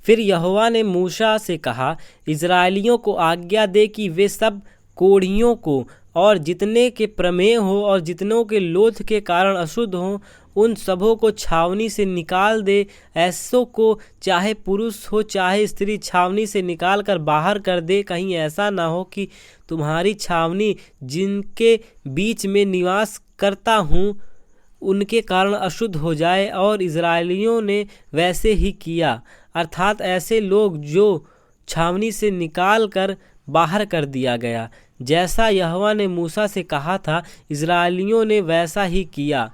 फिर यहोवा ने मूसा से कहा, इज़राइलियों को आज्ञा दे कि वे सब कोढ़ियों को और जितने के प्रमेह हो और जितनों के लोथ के कारण अशुद्ध हों, उन सबों को छावनी से निकाल दे। ऐसों को चाहे पुरुष हो चाहे स्त्री छावनी से निकाल कर बाहर कर दे। कहीं ऐसा ना हो कि तुम्हारी छावनी जिनके बीच में निवास करता हूँ उनके कारण अशुद्ध हो जाए। और इज़राइलियों ने वैसे ही किया, अर्थात ऐसे लोग जो छावनी से निकाल कर बाहर कर दिया गया। जैसा यहोवा ने मूसा से कहा था, इज़राइलियों ने वैसा ही किया।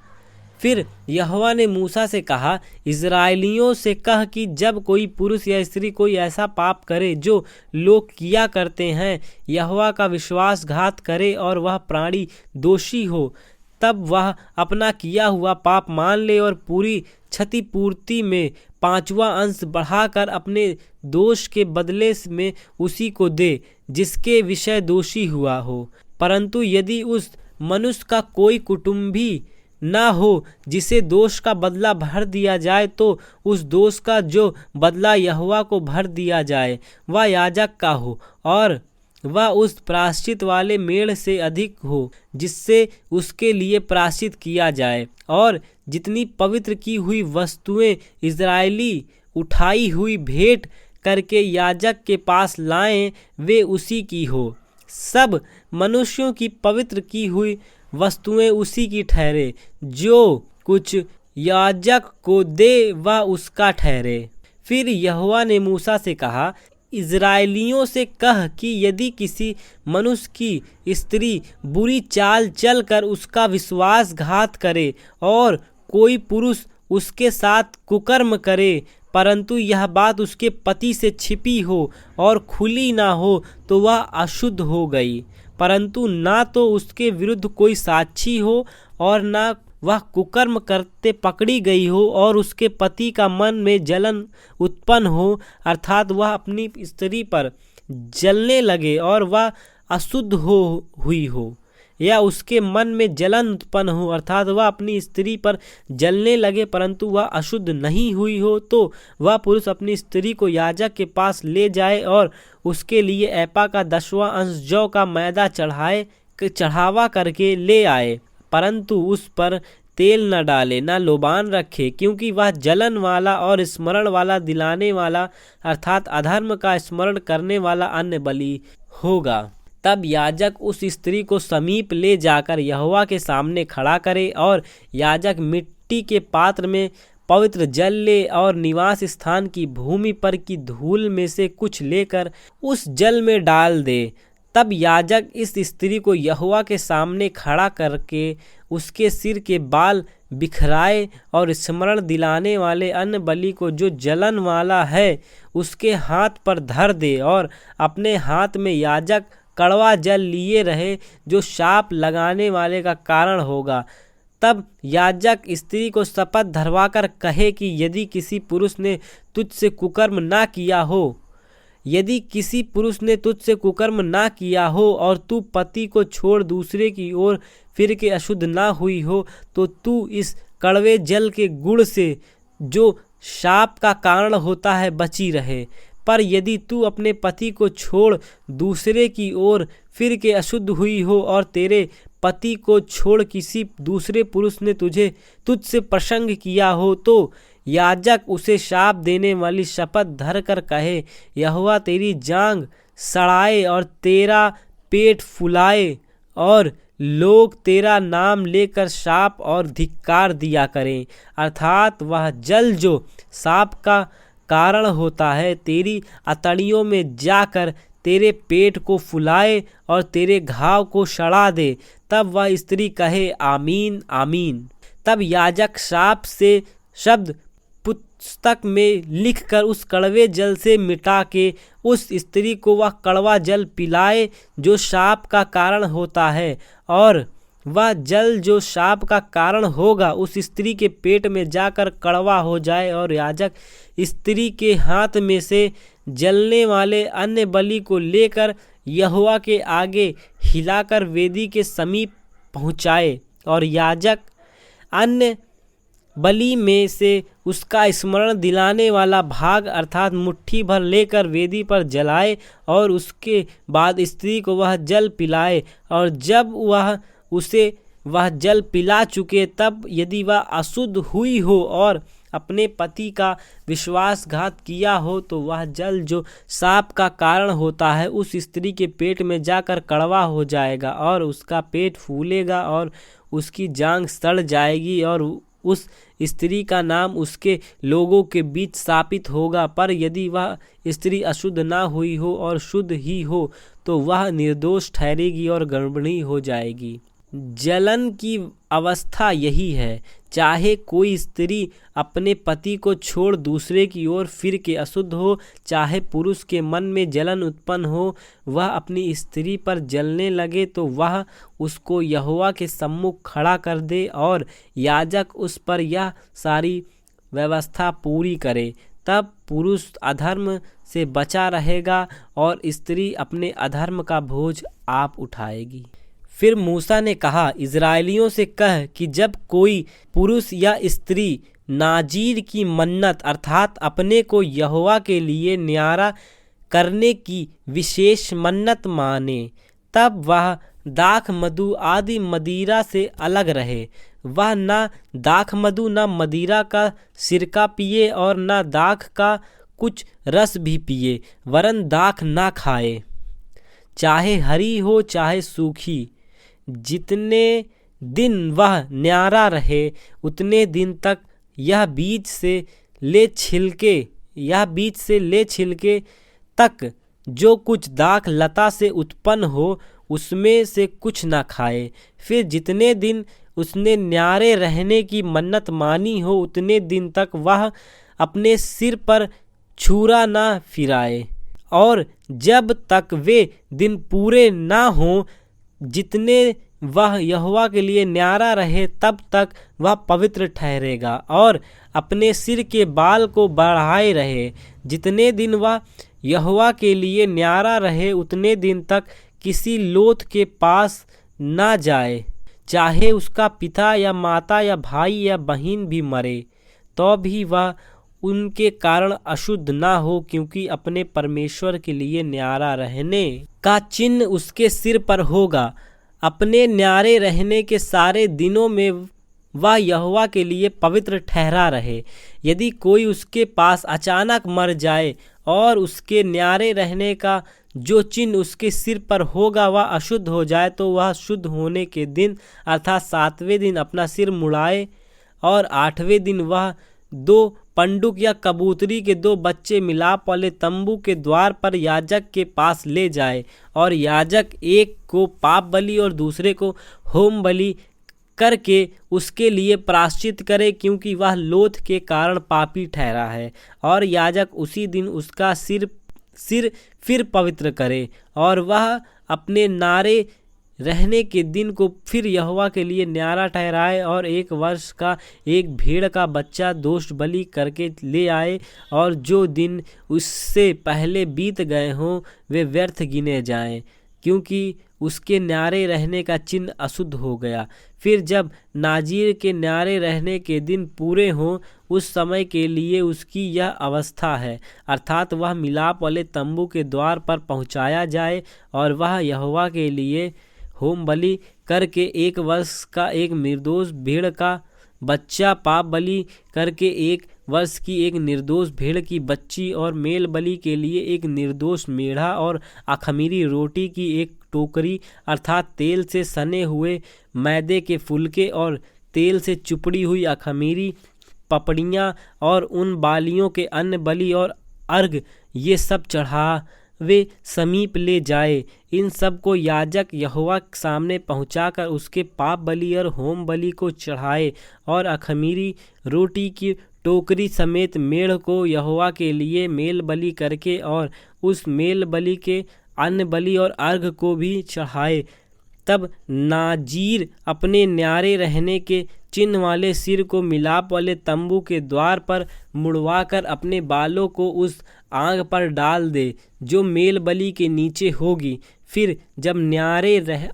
फिर यहोवा ने मूसा से कहा, इज़राइलियों से कह कि जब कोई पुरुष या स्त्री कोई ऐसा पाप करे जो लोग किया करते हैं, यहोवा का विश्वासघात करे और वह प्राणी दोषी हो, तब वह अपना किया हुआ पाप मान ले और पूरी क्षतिपूर्ति में 5वां अंश बढ़ाकर अपने दोष के बदले में उसी को दे जिसके विषय दोषी हुआ हो। परंतु यदि उस मनुष्य का कोई कुटुंबी ना हो जिसे दोष का बदला भर दिया जाए, तो उस दोष का जो बदला यहोवा को भर दिया जाए वह याजक का हो और वह उस प्रायश्चित वाले मेढ़ से अधिक हो जिससे उसके लिए प्रायश्चित किया जाए। और जितनी पवित्र की हुई वस्तुएं इज़राइली उठाई हुई भेंट करके याजक के पास लाएं, वे उसी की हो। सब मनुष्यों की पवित्र की हुई वस्तुएं उसी की ठहरे। जो कुछ याजक को दे वह उसका ठहरे। फिर यहोवा ने मूसा से कहा, इज़राइलियों से कह कि यदि किसी मनुष्य की स्त्री बुरी चाल चलकर उसका विश्वासघात करे और कोई पुरुष उसके साथ कुकर्म करे, परंतु यह बात उसके पति से छिपी हो और खुली ना हो, तो वह अशुद्ध हो गई। परंतु ना तो उसके विरुद्ध कोई साक्षी हो और ना वह कुकर्म करते पकड़ी गई हो और उसके पति का मन में जलन उत्पन्न हो, अर्थात वह अपनी स्त्री पर जलने लगे और वह अशुद्ध हुई हो, या उसके मन में जलन उत्पन्न हो अर्थात वह अपनी स्त्री पर जलने लगे परंतु वह अशुद्ध नहीं हुई हो, तो वह पुरुष अपनी स्त्री को याजक के पास ले जाए और उसके लिए एपा का 10वां अंश जौ का मैदा चढ़ावा करके ले आए, परंतु उस पर तेल न डाले न लोबान रखे, क्योंकि वह जलन वाला और स्मरण वाला दिलाने वाला अर्थात अधर्म का स्मरण करने वाला अन्न बलि होगा। तब याजक उस स्त्री को समीप ले जाकर यहोवा के सामने खड़ा करे और याजक मिट्टी के पात्र में पवित्र जल ले और निवास स्थान की भूमि पर की धूल में से कुछ लेकर उस जल में डाल दे। तब याजक इस स्त्री को यहोवा के सामने खड़ा करके उसके सिर के बाल बिखराए और स्मरण दिलाने वाले अन्न बलि को जो जलन वाला है उसके हाथ पर धर दे और अपने हाथ में याजक कड़वा जल लिए रहे जो शाप लगाने वाले का कारण होगा। तब याजक स्त्री को शपथ धरवाकर कहे कि यदि किसी पुरुष ने तुझसे कुकर्म ना किया हो, यदि किसी पुरुष ने तुझसे कुकर्म ना किया हो और तू पति को छोड़ दूसरे की ओर फिर के अशुद्ध ना हुई हो, तो तू इस कड़वे जल के गुण से जो शाप का कारण होता है बची रहे। पर यदि तू अपने पति को छोड़ दूसरे की ओर फिर के अशुद्ध हुई हो और तेरे पति को छोड़ किसी दूसरे पुरुष ने तुझसे प्रसंग किया हो, तो याजक उसे शाप देने वाली शपथ धर कर कहे, यहोवा तेरी जांघ सड़ाए और तेरा पेट फुलाए और लोग तेरा नाम लेकर शाप और धिक्कार दिया करें। अर्थात वह जल जो शाप का कारण होता है तेरी अतड़ियों में जाकर तेरे पेट को फुलाए और तेरे घाव को सड़ा दे। तब वह स्त्री कहे, आमीन आमीन। तब याजक शाप से शब्द पुस्तक में लिखकर उस कड़वे जल से मिटा के उस स्त्री को वह कड़वा जल पिलाए जो शाप का कारण होता है, और वह जल जो शाप का कारण होगा उस स्त्री के पेट में जाकर कड़वा हो जाए। और याजक स्त्री के हाथ में से जलने वाले अन्य बलि को लेकर यहोवा के आगे हिलाकर वेदी के समीप पहुँचाए, और याजक अन्य बलि में से उसका स्मरण दिलाने वाला भाग अर्थात मुट्ठी भर लेकर वेदी पर जलाए और उसके बाद स्त्री को वह जल पिलाए। और जब वह जल पिला चुके तब यदि वह अशुद्ध हुई हो और अपने पति का विश्वासघात किया हो तो वह जल जो शाप का कारण होता है उस स्त्री के पेट में जाकर कड़वा हो जाएगा और उसका पेट फूलेगा और उसकी जांघ सड़ जाएगी और उस स्त्री का नाम उसके लोगों के बीच शापित होगा। पर यदि वह स्त्री अशुद्ध ना हुई हो और शुद्ध ही हो तो वह निर्दोष ठहरेगी और गर्भिणी हो जाएगी। जलन की अवस्था यही है, चाहे कोई स्त्री अपने पति को छोड़ दूसरे की ओर फिर के अशुद्ध हो, चाहे पुरुष के मन में जलन उत्पन्न हो, वह अपनी स्त्री पर जलने लगे तो वह उसको यहोवा के सम्मुख खड़ा कर दे और याजक उस पर यह सारी व्यवस्था पूरी करे। तब पुरुष अधर्म से बचा रहेगा और स्त्री अपने अधर्म का बोझ आप उठाएगी। फिर मूसा ने कहा, इज़राइलियों से कह कि जब कोई पुरुष या स्त्री नाजीर की मन्नत अर्थात अपने को यहोवा के लिए न्यारा करने की विशेष मन्नत माने, तब वह दाख मधु आदि मदिरा से अलग रहे। वह न दाख मधु न मदिरा का सिरका पिए और न दाख का कुछ रस भी पिए, वरन दाख ना खाए, चाहे हरी हो चाहे सूखी। जितने दिन वह न्यारा रहे उतने दिन तक यह बीज से ले छिलके तक जो कुछ दाख लता से उत्पन्न हो उसमें से कुछ न खाए। फिर जितने दिन उसने न्यारे रहने की मन्नत मानी हो उतने दिन तक वह अपने सिर पर छुरा न फिराए और जब तक वे दिन पूरे ना हों जितने वह यहोवा के लिए न्यारा रहे तब तक वह पवित्र ठहरेगा और अपने सिर के बाल को बढ़ाए रहे। जितने दिन वह यहोवा के लिए न्यारा रहे उतने दिन तक किसी लोथ के पास ना जाए, चाहे उसका पिता या माता या भाई या बहन भी मरे तो भी वह उनके कारण अशुद्ध ना हो, क्योंकि अपने परमेश्वर के लिए न्यारा रहने का चिन्ह उसके सिर पर होगा। अपने न्यारे रहने के सारे दिनों में वह यहोवा के लिए पवित्र ठहरा रहे। यदि कोई उसके पास अचानक मर जाए और उसके न्यारे रहने का जो चिन्ह उसके सिर पर होगा वह अशुद्ध हो जाए तो वह शुद्ध होने के दिन अर्थात 7वें दिन अपना सिर मुड़ाए और 8वें दिन वह 2 पंडुक या कबूतरी के 2 बच्चे मिलाप वाले तंबू के द्वार पर याजक के पास ले जाए और याजक एक को पाप बलि और दूसरे को होम बलि करके उसके लिए प्रायश्चित करे, क्योंकि वह लोथ के कारण पापी ठहरा है। और याजक उसी दिन उसका सिर फिर पवित्र करे और वह अपने नारे रहने के दिन को फिर यहोवा के लिए न्यारा ठहराए और 1 वर्ष का एक भेड़ का बच्चा दोष बलि करके ले आए और जो दिन उससे पहले बीत गए हों वे व्यर्थ गिने जाएं, क्योंकि उसके न्यारे रहने का चिन्ह अशुद्ध हो गया। फिर जब नाजीर के न्यारे रहने के दिन पूरे हों उस समय के लिए उसकी यह अवस्था है, अर्थात वह मिलाप वाले तंबू के द्वार पर पहुंचाया जाए और वह यहोवा के लिए होम बलि करके 1 वर्ष का एक निर्दोष भेड़ का बच्चा, पाप बलि करके 1 वर्ष की एक निर्दोष भेड़ की बच्ची और मेल बलि के लिए एक निर्दोष मेढ़ा और अखमीरी रोटी की एक टोकरी अर्थात तेल से सने हुए मैदे के फुलके और तेल से चुपड़ी हुई अखमीरी पपड़ियाँ और उन बालियों के अन्न बलि और अर्घ, ये सब चढ़ावे समीप ले जाए। इन सब को याजक यहोवा के सामने पहुंचाकर उसके पाप बलि और होम बलि को चढ़ाए और अखमीरी रोटी की टोकरी समेत मेढ़ को यहोवा के लिए मेल बलि करके और उस मेल बलि के अन्न बलि और अर्घ को भी चढ़ाए। तब नाजीर अपने न्यारे रहने के चिन्ह वाले सिर को मिलाप वाले तंबू के द्वार पर मुड़वाकर अपने बालों को उस आग पर डाल दे जो मेल बलि के नीचे होगी। फिर जब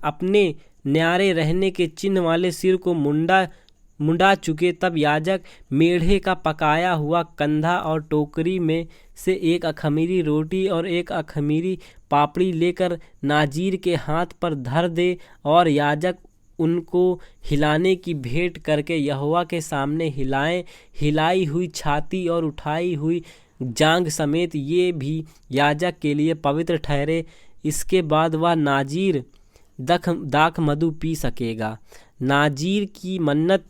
अपने न्यारे रहने के चिन्ह वाले सिर को मुंडा मुंडा चुके, तब याजक मेढ़े का पकाया हुआ कंधा और टोकरी में से एक अख़मीरी रोटी और एक अख़मीरी पापड़ी लेकर नाज़ीर के हाथ पर धर दे, और याजक उनको हिलाने की भेंट करके यहोवा के सामने हिलाएं। हिलाई हुई छाती और उठाई हुई जांघ समेत ये भी याजक के लिए पवित्र ठहरे। इसके बाद वह नाज़ीर दाख मधु पी सकेगा। नाज़ीर की मन्नत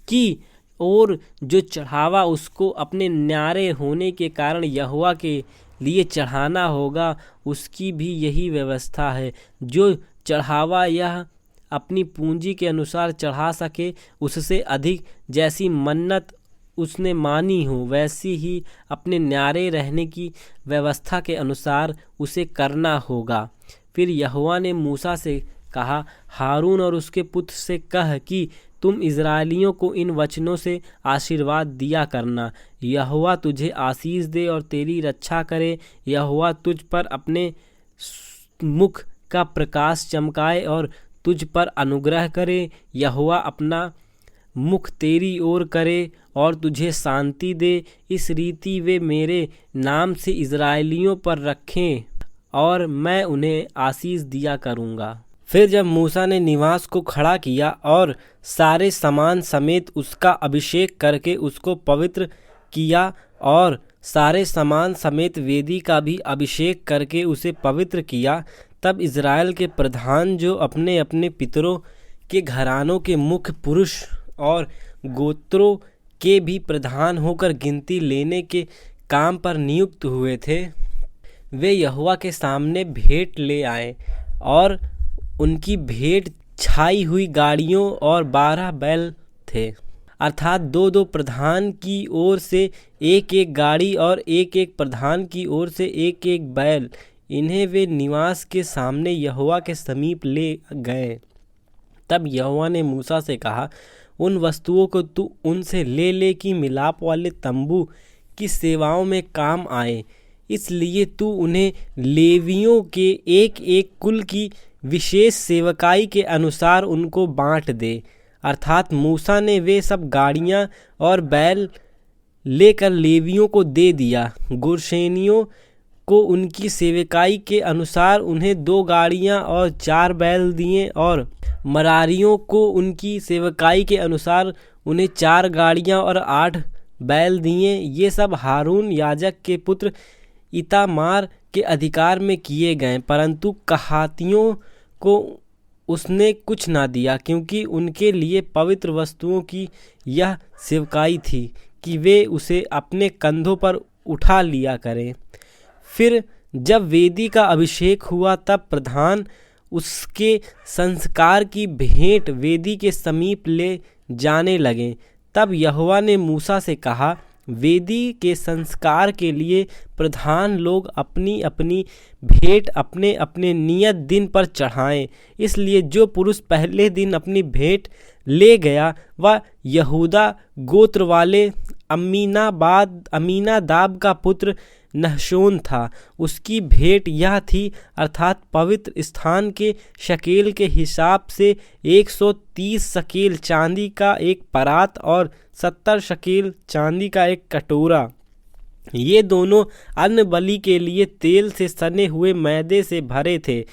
की और जो चढ़ावा उसको अपने न्यारे होने के कारण यहोवा के लिए चढ़ाना होगा, उसकी भी यही व्यवस्था है। जो चढ़ावा यह अपनी पूंजी के अनुसार चढ़ा सके, उससे अधिक जैसी मन्नत उसने मानी हो, वैसी ही अपने न्यारे रहने की व्यवस्था के अनुसार उसे करना होगा। फिर यहोवा ने मूसा से कहा, हारून और उसके पुत्र से कह कि तुम इज़राइलियों को इन वचनों से आशीर्वाद दिया करना। यहोवा तुझे आशीष दे और तेरी रक्षा करे। यहोवा तुझ पर अपने मुख का प्रकाश चमकाए और तुझ पर अनुग्रह करे। यहोवा अपना मुख तेरी ओर करे और तुझे शांति दे। इस रीति वे मेरे नाम से इज़राइलियों पर रखें और मैं उन्हें आशीष दिया करूँगा। फिर जब मूसा ने निवास को खड़ा किया और सारे सामान समेत उसका अभिषेक करके उसको पवित्र किया, और सारे सामान समेत वेदी का भी अभिषेक करके उसे पवित्र किया, तब इज़राइल के प्रधान जो अपने अपने पितरों के घरानों के मुख्य पुरुष और गोत्रों के भी प्रधान होकर गिनती लेने के काम पर नियुक्त हुए थे, वे यहोवा के सामने भेंट ले आए। और उनकी भेंट छाई हुई गाड़ियों और 12 बैल थे, अर्थात 2-2 प्रधान की ओर से एक एक गाड़ी और एक एक प्रधान की ओर से एक एक बैल। इन्हें वे निवास के सामने यहोवा के समीप ले गए। तब यहोवा ने मूसा से कहा, उन वस्तुओं को तू उनसे ले ले कि मिलाप वाले तंबू की सेवाओं में काम आए। इसलिए तू उन्हें लेवियों के एक एक कुल की विशेष सेवकाई के अनुसार उनको बांट दे। अर्थात मूसा ने वे सब गाड़ियाँ और बैल लेकर लेवियों को दे दिया। गुरशेनियों को उनकी सेवकाई के अनुसार उन्हें 2 गाड़ियाँ और 4 बैल दिए, और मरारियों को उनकी सेवकाई के अनुसार उन्हें 4 गाड़ियाँ और 8 बैल दिए। ये सब हारून याजक के पुत्र इतामार के अधिकार में किए गए, परंतु कहातियों को उसने कुछ ना दिया, क्योंकि उनके लिए पवित्र वस्तुओं की यह सेवकाई थी कि वे उसे अपने कंधों पर उठा लिया करें। फिर जब वेदी का अभिषेक हुआ, तब प्रधान उसके संस्कार की भेंट वेदी के समीप ले जाने लगे। तब यहोवा ने मूसा से कहा, वेदी के संस्कार के लिए प्रधान लोग अपनी अपनी भेंट अपने अपने नियत दिन पर चढ़ाएं। इसलिए जो पुरुष पहले दिन अपनी भेंट ले गया, वह यहूदा गोत्र वाले अमीनादाब का पुत्र नहशोन था। उसकी भेंट यह थी, अर्थात पवित्र स्थान के शकेल के हिसाब से 130 शकेल चांदी का एक परात और 70 शकेल चांदी का एक कटोरा। ये दोनों अन्न बलि के लिए तेल से सने हुए मैदे से भरे थे।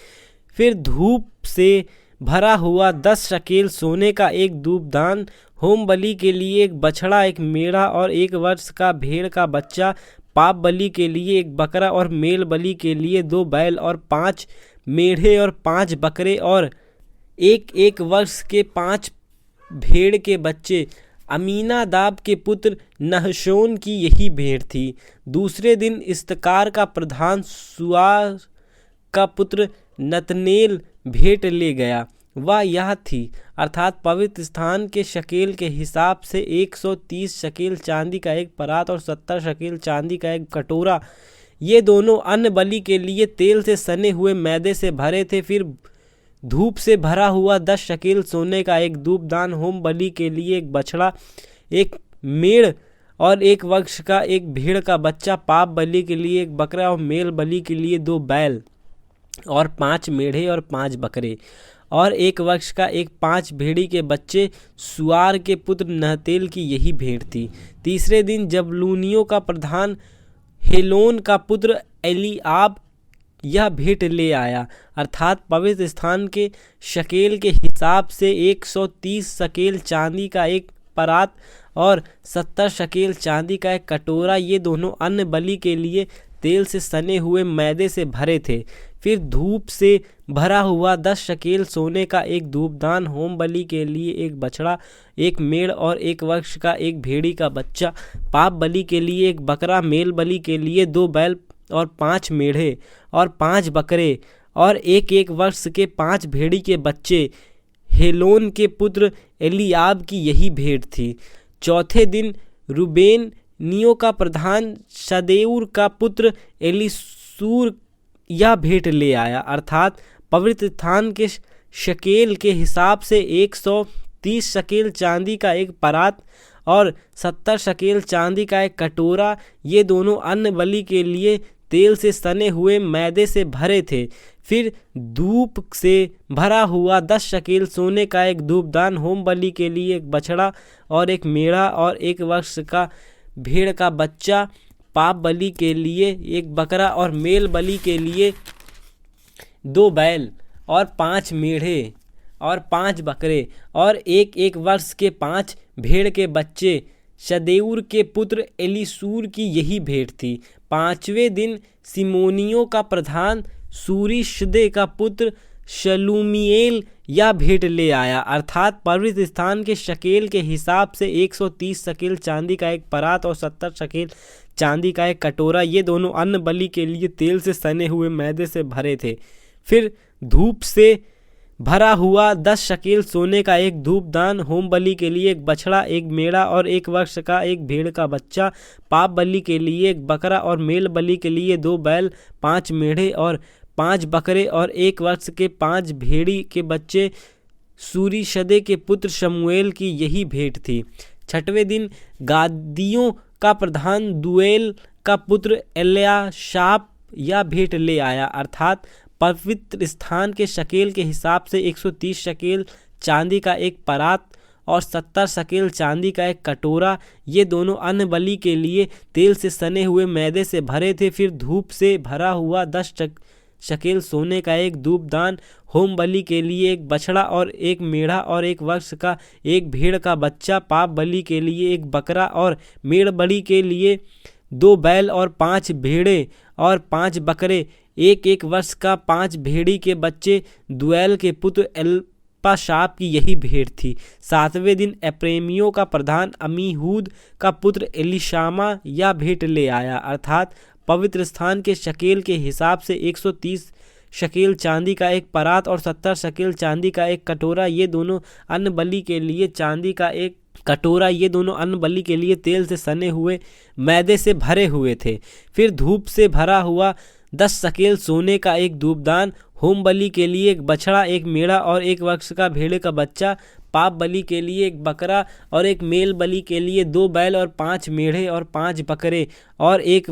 फिर धूप से भरा हुआ 10 शकेल सोने का एक धूपदान, होम बलि के लिए एक बछड़ा, एक मेढ़ा और 1 वर्ष का भेड़ का बच्चा, पाप बलि के लिए 1 बकरा और मेल बलि के लिए 2 बैल और 5 मेढ़े और 5 बकरे और 1 वर्ष के 5 भेड़ के बच्चे। अमीनादाब के पुत्र नहशोन की यही भेंट थी। दूसरे दिन इस्तकार का प्रधान सुआर का पुत्र नतनेल भेंट ले गया। वह यह थी, अर्थात पवित्र स्थान के शकेल के हिसाब से 130 शकेल चांदी का एक परात और 70 शकेल चांदी का एक कटोरा। ये दोनों अन्न बलि के लिए तेल से सने हुए मैदे से भरे थे। फिर धूप से भरा हुआ 10 शकेल सोने का एक धूपदान, होम बलि के लिए 1 बछड़ा, 1 मेढ़ और 1 वर्ष का एक भेड़ का बच्चा, पाप बलि के लिए 1 बकरा और मेल बलि के लिए 2 बैल और 5 मेढ़े और 5 बकरे। और 1 वर्ष का एक 5 भेड़ी के बच्चे सुआर के पुत्र नहतेल की यही भेंट थी। तीसरे दिन जबूलूनियों का प्रधान हेलोन का पुत्र एलीआब यह भेंट ले आया, अर्थात पवित्र स्थान के शकेल के हिसाब से 130 शकेल चांदी का एक परात और 70 शकेल चांदी का एक कटोरा, ये दोनों अन्न बलि के लिए तेल से सने हुए मैदे से भरे थे। फिर धूप से भरा हुआ 10 शकेल सोने का एक धूपदान, होम बलि के लिए एक बछड़ा, एक मेढ़ और 1 वर्ष का एक भेड़ी का बच्चा, पाप बलि के लिए एक बकरा, मेल बलि के लिए 2 बैल और 5 मेढ़े और 5 बकरे और 1 वर्ष के 5 भेड़ी के बच्चे। हेलोन के पुत्र एलीआब की यही भेंट थी। चौथे दिन रूबेनियों का प्रधान शदेऊर का पुत्र एलीसूर यह भेंट ले आया, अर्थात पवित्र स्थान के शकेल के हिसाब से 130 शकेल चांदी का एक परात और 70 शकेल चांदी का एक कटोरा, ये दोनों अन्न बलि के लिए तेल से सने हुए मैदे से भरे थे। फिर धूप से भरा हुआ 10 शकेल सोने का एक धूपदान, होम बलि के लिए एक बछड़ा और एक मेढ़ा और 1 वर्ष का भेड़ का बच्चा, पाप बलि के लिए एक बकरा और मेल बलि के लिए 2 बैल और 5 मेढ़े और 5 बकरे और 1 वर्ष के 5 भेड़ के बच्चे। शदेऊर के पुत्र एलीसूर की यही भेंट थी। 5वें दिन सिमोनियों का प्रधान सूरीशद्दै का पुत्र शलूमीएल यह भेंट ले आया, अर्थात पवित्र स्थान के शकेल के हिसाब से 130 शकेल चांदी का एक परात और 70 शकेल चांदी का एक कटोरा, ये दोनों अन्न बलि के लिए तेल से सने हुए मैदे से भरे थे। फिर धूप से भरा हुआ 10 शकेल सोने का एक धूपदान, होम बलि के लिए एक बछड़ा, एक मेढ़ा और 1 वर्ष का एक भेड़ का बच्चा, पाप बलि के लिए एक बकरा और मेल बलि के लिए 2 बैल, 5 मेढ़े और 5 बकरे और 1 वर्ष के 5 भेड़ी के बच्चे। सूरीशद्दै के पुत्र शमूएल की यही भेंट थी। 6वें दिन गादियों का प्रधान दूएल का पुत्र एल्याशाप यह भेंट ले आया, अर्थात पवित्र स्थान के शकेल के हिसाब से 130 शकेल चांदी का एक परात और 70 शकेल चांदी का एक कटोरा, ये दोनों अन्न बलि के लिए तेल से सने हुए मैदे से भरे थे। फिर धूप से भरा हुआ 10 शकेल सोने का एक धूपदान, होम बलि के लिए एक बछड़ा और एक मेढ़ा और 1 वर्ष का एक भेड़ का बच्चा, पाप बलि के लिए एक बकरा और मेढ़ बलि के लिए 2 बैल और 5 भेड़े और 5 बकरे, 1 वर्ष का 5 भेड़ी के बच्चे। दूएल के पुत्र एल्पाशाप की यही भेंट थी। 7वें दिन एप्रैमियों का प्रधान अमीहूद का पुत्र एलीशामा यह भेंट ले आया, अर्थात पवित्र स्थान के शकेल के हिसाब से 130 शकेल चांदी का एक परात और 70 शकेल चांदी का एक कटोरा, ये दोनों अन्न बलि के लिए चांदी का एक कटोरा, ये दोनों अन्न बलि के लिए तेल से सने हुए मैदे से भरे हुए थे। फिर धूप से भरा हुआ 10 शकेल सोने का एक धूपदान, होम बलि के लिए एक बछड़ा, एक मेढ़ा और 1 वर्ष का भेड़ का बच्चा, पाप बलि के लिए एक बकरा और एक मेल बलि के लिए 2 बैल और 5 मेढ़े और 5 बकरे और 1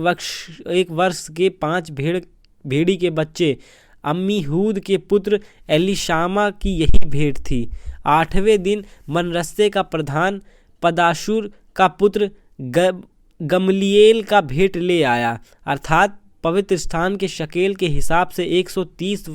वर्ष के 5 भेड़ी के बच्चे। अम्मीहूद के पुत्र एलीशामा की यही भेंट थी। 8वें दिन मनरस्से का प्रधान पदाशूर का पुत्र गमलीएल का भेंट ले आया, अर्थात पवित्र स्थान के शकेल के हिसाब से 130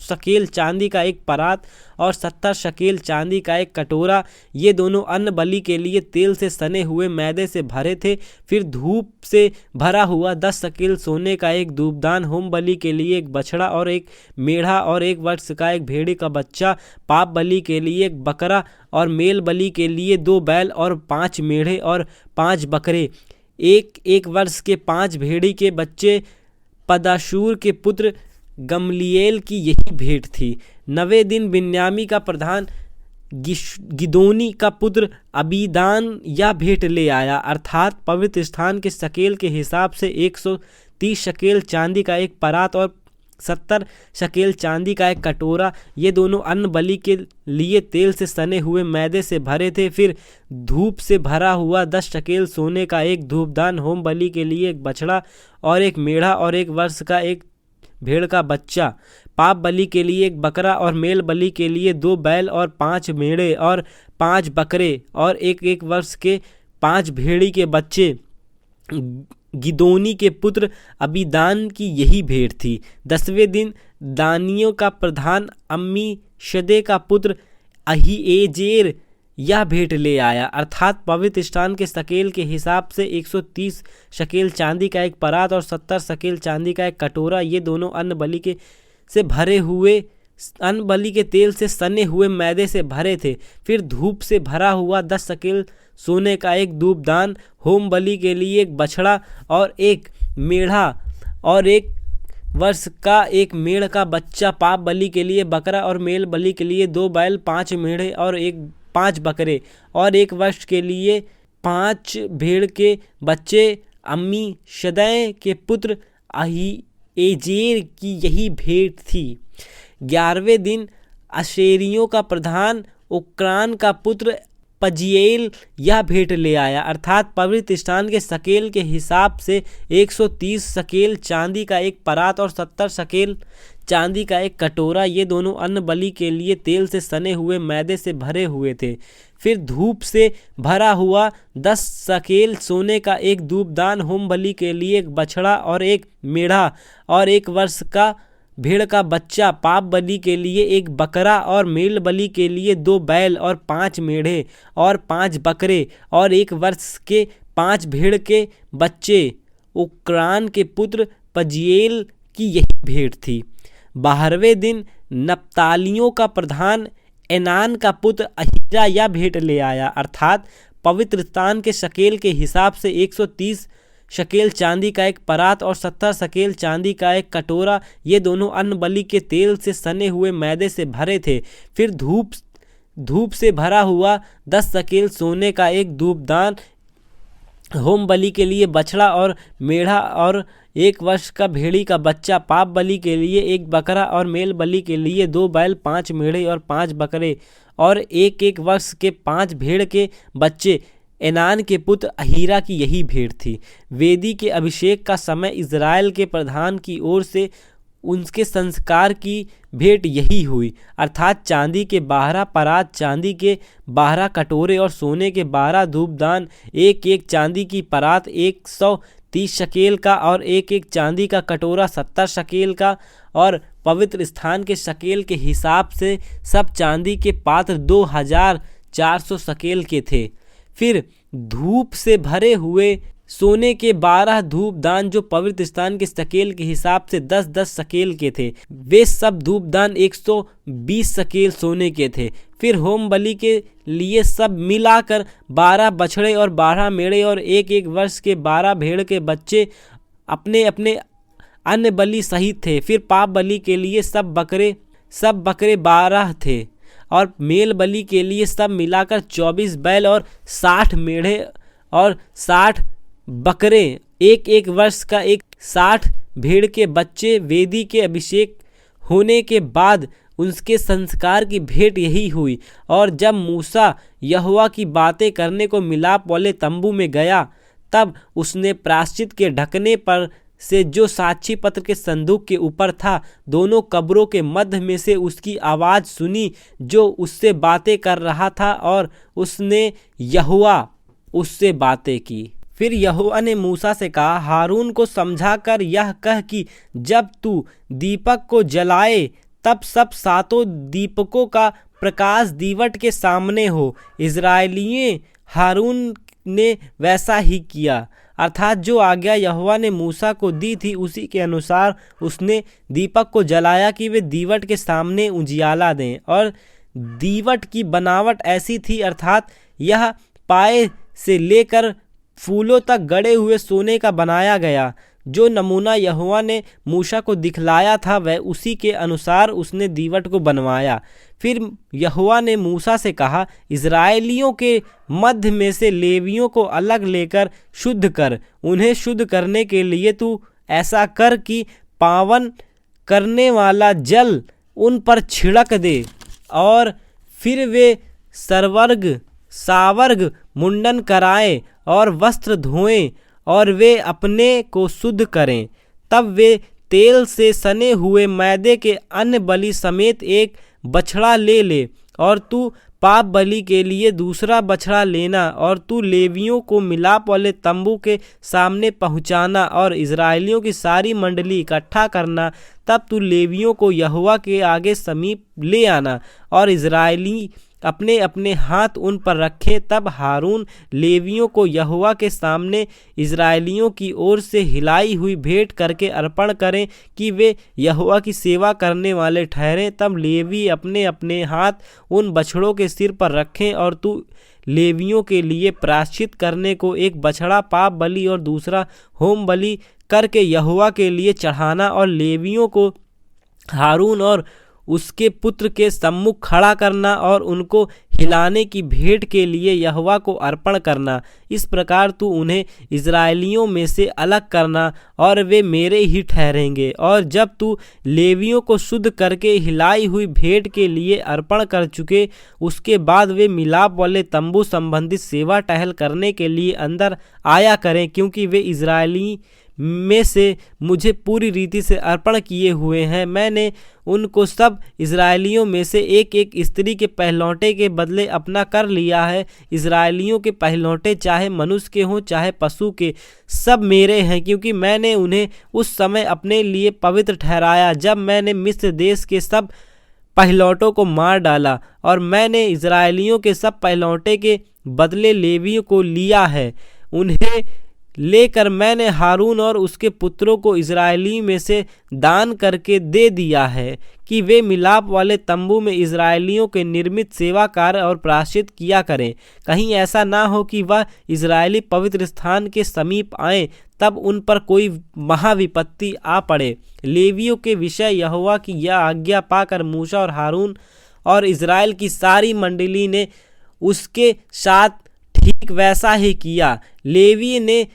शकेल चांदी का एक परात और 70 शकेल चांदी का एक कटोरा, ये दोनों अन्न बलि के लिए तेल से सने हुए मैदे से भरे थे। फिर धूप से भरा हुआ 10 शकेल सोने का एक धूपदान, होम बलि के लिए एक बछड़ा और एक मेढ़ा और 1 वर्ष का एक भेड़ी का बच्चा, पाप बलि के लिए एक बकरा और मेल बलि के लिए 2 बैल और 5 मेढ़े और 5 बकरे, 1 वर्ष के 5 भेड़ी के बच्चे। पदाशूर के पुत्र गमलीएल की यही भेंट थी। 9वें दिन बिन्यामी का प्रधान गिदोनी का पुत्र अबीदान यह भेंट ले आया, अर्थात पवित्र स्थान के शकेल के हिसाब से 130 शकेल चांदी का एक परात और 70 शकेल चांदी का एक कटोरा, ये दोनों अन्न बलि के लिए तेल से सने हुए मैदे से भरे थे। फिर धूप से भरा हुआ 10 शकेल सोने का एक धूपदान, होम बलि के लिए एक बछड़ा और एक मेढ़ा और 1 वर्ष का एक भेड़ का बच्चा, पाप बलि के लिए 1 बकरा और मेल बलि के लिए 2 बैल और 5 मेढ़े और 5 बकरे और 1 वर्ष के 5 भेड़ी के बच्चे। गिदोनी के पुत्र अबीदान की यही भेंट थी। 10वें दिन दानियों का प्रधान अम्मीशदै का पुत्र अहीएजेर यह भेंट ले आया, अर्थात पवित्र स्थान के शकेल के हिसाब से 130 शकेल चांदी का 1 परात और 70 शकेल चांदी का 1 कटोरा। ये दोनों अन्न बलि के से भरे हुए अन्न बलि के तेल से सने हुए मैदे से भरे थे। फिर धूप से भरा हुआ 10 शकेल सोने का 1 धूपदान, होम बलि के लिए 1 बछड़ा और 1 मेढ़ा और 1 वर्ष का 1 मेढ़ का बच्चा, पाप बलि के लिए बकरा और मेल बलि के लिए 2 बैल, 5 मेढ़े और 5 बकरे और 1 वर्ष के लिए 5 भेड़ के बच्चे। अम्मीशदै के पुत्र अहीएजेर की यही भेंट थी। 11वें दिन अशेरियों का प्रधान ओक्रान का पुत्र पजीएल यह भेंट ले आया, अर्थात पवित्र स्थान के शकेल के हिसाब से 130 शकेल चांदी का 1 परात और 70 शकेल चांदी का 1 कटोरा। ये दोनों अन्न बलि के लिए तेल से सने हुए मैदे से भरे हुए थे। फिर धूप से भरा हुआ 10 शकेल सोने का 1 धूपदान, होम बलि के लिए 1 बछड़ा और 1 मेढ़ा और 1 वर्ष का भेड़ का बच्चा, पाप बलि के लिए 1 बकरा और मेल बलि के लिए 2 बैल और 5 मेढ़े और 5 बकरे और 1 वर्ष के 5 भेड़ के बच्चे। ओक्रान के पुत्र पजीएल की यही भेंट थी। 12वें दिन नप्तालियों का प्रधान एनान का पुत्र अहीरा यह भेंट ले आया, अर्थात पवित्र स्थान के शकेल के हिसाब से 130 शकेल चांदी का 1 परात और 70 शकेल चांदी का 1 कटोरा। ये दोनों अन्न बलि के तेल से सने हुए मैदे से भरे थे। फिर धूप से भरा हुआ 10 शकेल सोने का 1 धूपदान, होम बलि के लिए बछड़ा और मेढ़ा और 1 वर्ष का भेड़ी का बच्चा, पाप बलि के लिए 1 बकरा और मेल बलि के लिए 2 बैल, 5 मेढ़े और 5 बकरे और 1 वर्ष के 5 भेड़ के बच्चे। एनान के पुत्र अहीरा की यही भेंट थी। वेदी के अभिषेक का समय इज़राइल के प्रधान की ओर से उनके संस्कार की भेंट यही हुई, अर्थात चांदी के 12 परात, चांदी के 12 कटोरे और सोने के 12 धूपदान, 1 चांदी की परात 130 शकेल का और 1 चांदी का कटोरा 70 शकेल का और पवित्र स्थान के शकेल के हिसाब से सब चांदी के पात्र 2400 शकेल के थे। फिर धूप से भरे हुए सोने के 12 धूपदान जो पवित्र स्थान के शकेल के हिसाब से 10-10 शकेल के थे, वे सब धूपदान 120 शकेल सोने के थे। फिर होम बलि के लिए सब मिलाकर 12 बछड़े और 12 मेढ़े और 1 वर्ष के 12 भेड़ के बच्चे अपने अपने अन्न बलि सहित थे। फिर पाप बलि के लिए सब बकरे 12 थे और मेल बलि के लिए सब मिलाकर 24 बैल और 60 मेढ़े और 60 बकरे, 1 वर्ष का 60 भेड़ के बच्चे। वेदी के अभिषेक होने के बाद उनके संस्कार की भेंट यही हुई। और जब मूसा यहोवा की बातें करने को मिलाप वाले तंबू में गया, तब उसने प्रायश्चित के ढकने पर से जो साक्षी पत्र के संदूक के ऊपर था, दोनों कब्रों के मध्य में से उसकी आवाज़ सुनी जो उससे बातें कर रहा था, और उसने यहोवा उससे बातें की। फिर यहोवा ने मूसा से कहा, हारून को समझा कर यह कह कि जब तू दीपक को जलाए तब सब 7 दीपकों का प्रकाश दीवट के सामने हो। इज़राइलियों हारून ने वैसा ही किया, अर्थात जो आज्ञा यहोवा ने मूसा को दी थी उसी के अनुसार उसने दीपक को जलाया कि वे दीवट के सामने उजियाला दें। और दीवट की बनावट ऐसी थी, अर्थात यह पाए से लेकर फूलों तक गड़े हुए सोने का बनाया गया। जो नमूना यहोवा ने मूसा को दिखलाया था वह उसी के अनुसार उसने दीवट को बनवाया। फिर यहोवा ने मूसा से कहा, इज़राइलियों के मध्य में से लेवियों को अलग लेकर शुद्ध कर। उन्हें शुद्ध करने के लिए तू ऐसा कर कि पावन करने वाला जल उन पर छिड़क दे, और फिर वे सावर्ग मुंडन कराएं और वस्त्र धोएं और वे अपने को शुद्ध करें। तब वे तेल से सने हुए मैदे के अन्न बलि समेत एक बछड़ा ले ले, और तू पाप बलि के लिए दूसरा बछड़ा लेना, और तू लेवियों को मिलाप वाले तंबू के सामने पहुंचाना और इजरायलियों की सारी मंडली इकट्ठा करना। तब तू लेवियों को यहोवा के आगे समीप ले आना, और इजरायली अपने अपने हाथ उन पर रखें। तब हारून लेवियों को यहोवा के सामने इजरायलियों की ओर से हिलाई हुई भेंट करके अर्पण करें कि वे यहोवा की सेवा करने वाले ठहरें। तब लेवी अपने अपने हाथ उन बछड़ों के सिर पर रखें, और तू लेवियों के लिए प्रायश्चित करने को एक बछड़ा पाप बलि और दूसरा होम बलि करके यहोवा के लिए चढ़ाना, और लेवियों को हारून और उसके पुत्र के सम्मुख खड़ा करना और उनको हिलाने की भेंट के लिए यहोवा को अर्पण करना। इस प्रकार तू उन्हें इजरायलियों में से अलग करना, और वे मेरे ही ठहरेंगे। और जब तू लेवियों को शुद्ध करके हिलाई हुई भेंट के लिए अर्पण कर चुके, उसके बाद वे मिलाप वाले तंबू संबंधित सेवा टहल करने के लिए अंदर आया करें, क्योंकि वे इजरायली में से मुझे पूरी रीति से अर्पण किए हुए हैं। मैंने उनको सब इजरायलियों में से एक एक स्त्री के पहलौठे के बदले अपना कर लिया है। इजरायलियों के पहलौठे चाहे मनुष्य के हों चाहे पशु के, सब मेरे हैं, क्योंकि मैंने उन्हें उस समय अपने लिए पवित्र ठहराया जब मैंने मिस्र देश के सब पहलौठों को मार डाला। और मैंने इजरायलियों के सब पहलौठे के बदले लेवियों को लिया है। उन्हें लेकर मैंने हारून और उसके पुत्रों को इजरायली में से दान करके दे दिया है कि वे मिलाप वाले तंबू में इजरायलियों के निर्मित सेवा कार्य और प्रायश्चित किया करें। कहीं ऐसा ना हो कि वह इजरायली पवित्र स्थान के समीप आए, तब उन पर कोई महाविपत्ति आ पड़े। लेवियों के विषय यहोवा की यह आज्ञा पाकर मूसा और हारून और इजराइल की सारी मंडली ने उसके साथ ठीक वैसा ही किया। लेवी ने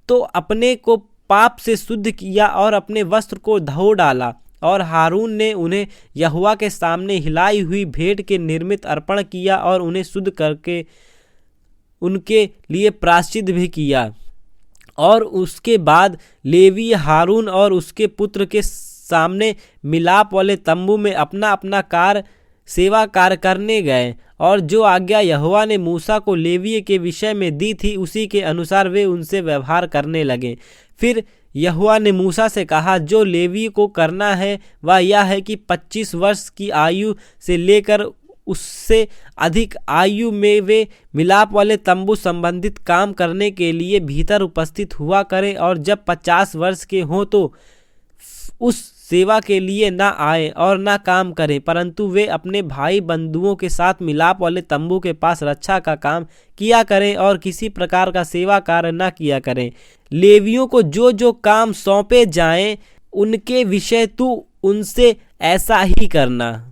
तो अपने को पाप से शुद्ध किया और अपने वस्त्र को धो डाला, और हारून ने उन्हें यहोवा के सामने हिलाई हुई भेंट के निर्मित अर्पण किया और उन्हें शुद्ध करके उनके लिए प्रायश्चित भी किया। और उसके बाद लेवी हारून और उसके पुत्र के सामने मिलाप वाले तंबू में अपना अपना सेवा कार्य करने गए, और जो आज्ञा यहोवा ने मूसा को लेवी के विषय में दी थी उसी के अनुसार वे उनसे व्यवहार करने लगे। फिर यहोवा ने मूसा से कहा, जो लेवी को करना है वह यह है कि 25 वर्ष की आयु से लेकर उससे अधिक आयु में वे मिलाप वाले तंबू संबंधित काम करने के लिए भीतर उपस्थित हुआ करें, और जब 50 वर्ष के हों तो उस सेवा के लिए ना आए और ना काम करें, परंतु वे अपने भाई बंधुओं के साथ मिलाप वाले तंबू के पास रक्षा का काम किया करें और किसी प्रकार का सेवा कार्य ना किया करें। लेवियों को जो जो काम सौंपे जाएं उनके विषय तू उनसे ऐसा ही करना।